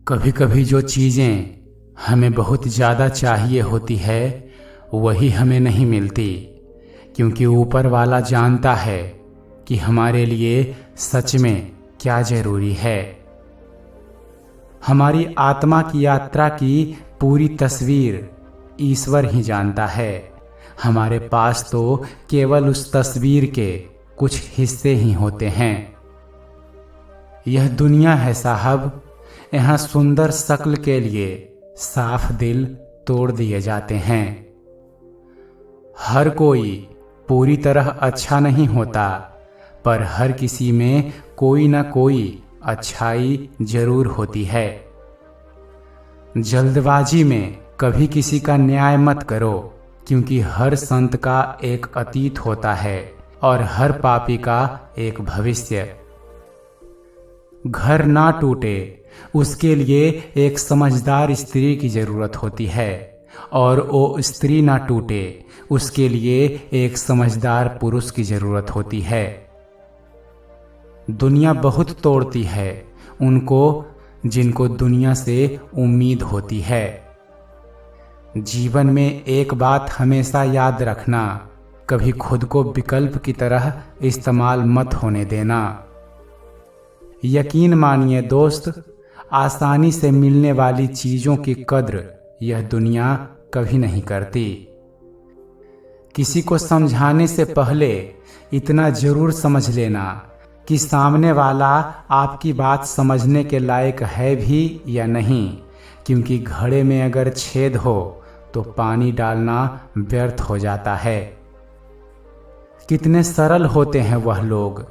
कभी कभी जो चीज़ें हमें बहुत ज़्यादा चाहिए होती है वही हमें नहीं मिलती, क्योंकि ऊपर वाला जानता है कि हमारे लिए सच में क्या ज़रूरी है। हमारी आत्मा की यात्रा की पूरी तस्वीर ईश्वर ही जानता है। हमारे पास तो केवल उस तस्वीर के कुछ हिस्से ही होते हैं। यह दुनिया है साहब, यहाँ सुंदर शक्ल के लिए साफ दिल तोड़ दिए जाते हैं। हर कोई पूरी तरह अच्छा नहीं होता, पर हर किसी में कोई ना कोई अच्छाई जरूर होती है। जल्दबाजी में कभी किसी का न्याय मत करो, क्योंकि हर संत का एक अतीत होता है और हर पापी का एक भविष्य। घर ना टूटे उसके लिए एक समझदार स्त्री की जरूरत होती है, और वो स्त्री ना टूटे उसके लिए एक समझदार पुरुष की जरूरत होती है। दुनिया बहुत तोड़ती है उनको जिनको दुनिया से उम्मीद होती है। जीवन में एक बात हमेशा याद रखना, कभी खुद को विकल्प की तरह इस्तेमाल मत होने देना। यकीन मानिए दोस्त, आसानी से मिलने वाली चीजों की कद्र यह दुनिया कभी नहीं करती। किसी को समझाने से पहले इतना जरूर समझ लेना कि सामने वाला आपकी बात समझने के लायक है भी या नहीं, क्योंकि घड़े में अगर छेद हो तो पानी डालना व्यर्थ हो जाता है। कितने सरल होते हैं वह लोग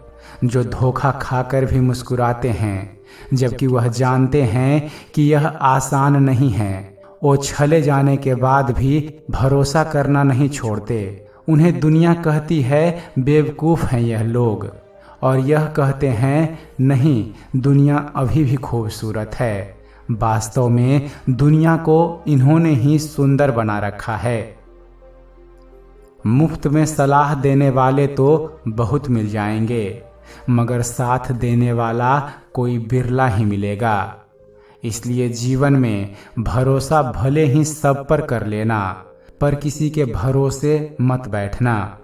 जो धोखा खाकर भी मुस्कुराते हैं, जबकि वह जानते हैं कि यह आसान नहीं है। वो छले जाने के बाद भी भरोसा करना नहीं छोड़ते। उन्हें दुनिया कहती है बेवकूफ़ हैं यह लोग, और यह कहते हैं नहीं, दुनिया अभी भी खूबसूरत है। वास्तव में दुनिया को इन्होंने ही सुंदर बना रखा है। मुफ्त में सलाह देने वाले तो बहुत मिल जाएंगे, मगर साथ देने वाला कोई बिरला ही मिलेगा। इसलिए जीवन में भरोसा भले ही सब पर कर लेना, पर किसी के भरोसे मत बैठना।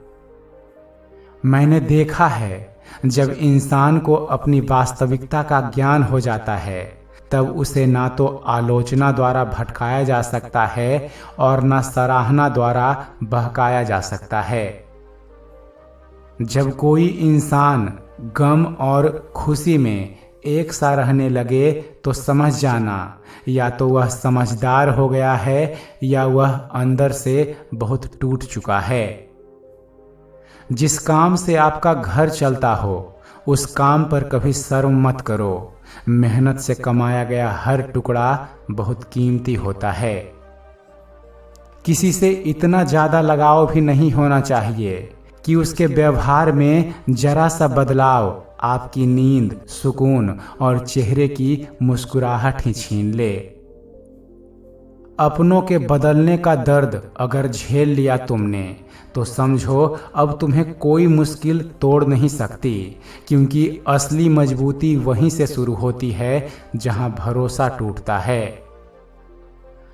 मैंने देखा है, जब इंसान को अपनी वास्तविकता का ज्ञान हो जाता है, तब उसे ना तो आलोचना द्वारा भटकाया जा सकता है और ना सराहना द्वारा बहकाया जा सकता है। जब कोई इंसान गम और खुशी में एक सा रहने लगे तो समझ जाना, या तो वह समझदार हो गया है या वह अंदर से बहुत टूट चुका है। जिस काम से आपका घर चलता हो उस काम पर कभी शर्म मत करो। मेहनत से कमाया गया हर टुकड़ा बहुत कीमती होता है। किसी से इतना ज्यादा लगाव भी नहीं होना चाहिए कि उसके व्यवहार में जरा सा बदलाव आपकी नींद, सुकून और चेहरे की मुस्कुराहट ही छीन ले। अपनों के बदलने का दर्द अगर झेल लिया तुमने, तो समझो अब तुम्हें कोई मुश्किल तोड़ नहीं सकती, क्योंकि असली मजबूती वहीं से शुरू होती है जहां भरोसा टूटता है।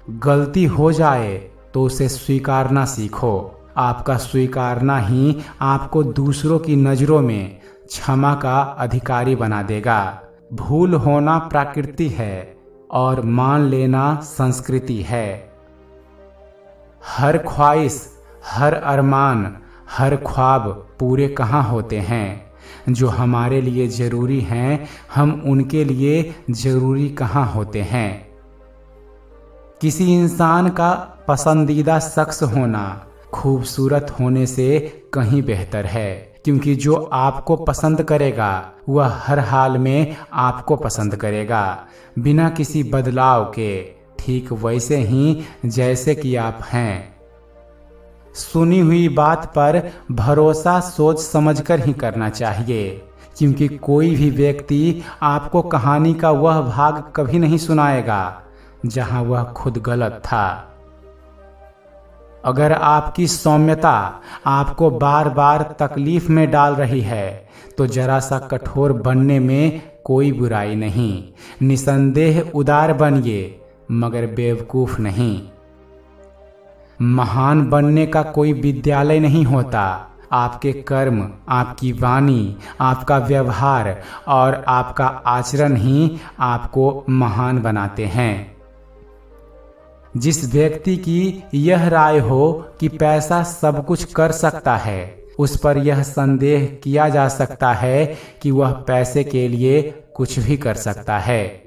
गलती हो जाए तो उसे स्वीकारना सीखो। आपका स्वीकारना ही आपको दूसरों की नज़रों में क्षमा का अधिकारी बना देगा। भूल होना प्रकृति है और मान लेना संस्कृति है। हर ख्वाहिश, हर अरमान, हर ख्वाब पूरे कहाँ होते हैं। जो हमारे लिए जरूरी हैं, हम उनके लिए जरूरी कहाँ होते हैं। किसी इंसान का पसंदीदा शख्स होना खूबसूरत होने से कहीं बेहतर है, क्योंकि जो आपको पसंद करेगा वह हर हाल में आपको पसंद करेगा, बिना किसी बदलाव के, ठीक वैसे ही जैसे कि आप हैं। सुनी हुई बात पर भरोसा सोच समझकर ही करना चाहिए, क्योंकि कोई भी व्यक्ति आपको कहानी का वह भाग कभी नहीं सुनाएगा जहां वह खुद गलत था। अगर आपकी सौम्यता आपको बार बार तकलीफ में डाल रही है, तो जरा सा कठोर बनने में कोई बुराई नहीं। निसंदेह उदार बनिए, मगर बेवकूफ नहीं। महान बनने का कोई विद्यालय नहीं होता। आपके कर्म, आपकी वाणी, आपका व्यवहार और आपका आचरण ही आपको महान बनाते हैं। जिस व्यक्ति की यह राय हो कि पैसा सब कुछ कर सकता है, उस पर यह संदेह किया जा सकता है कि वह पैसे के लिए कुछ भी कर सकता है।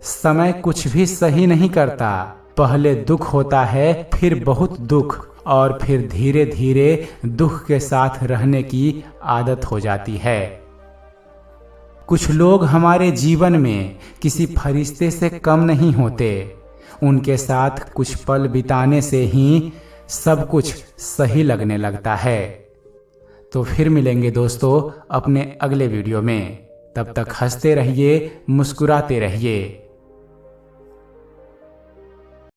समय कुछ भी सही नहीं करता। पहले दुख होता है, फिर बहुत दुख, और फिर धीरे धीरे दुख के साथ रहने की आदत हो जाती है। कुछ लोग हमारे जीवन में किसी फरिश्ते से कम नहीं होते। उनके साथ कुछ पल बिताने से ही सब कुछ सही लगने लगता है। तो फिर मिलेंगे दोस्तों अपने अगले वीडियो में। तब तक हंसते रहिए, मुस्कुराते रहिए।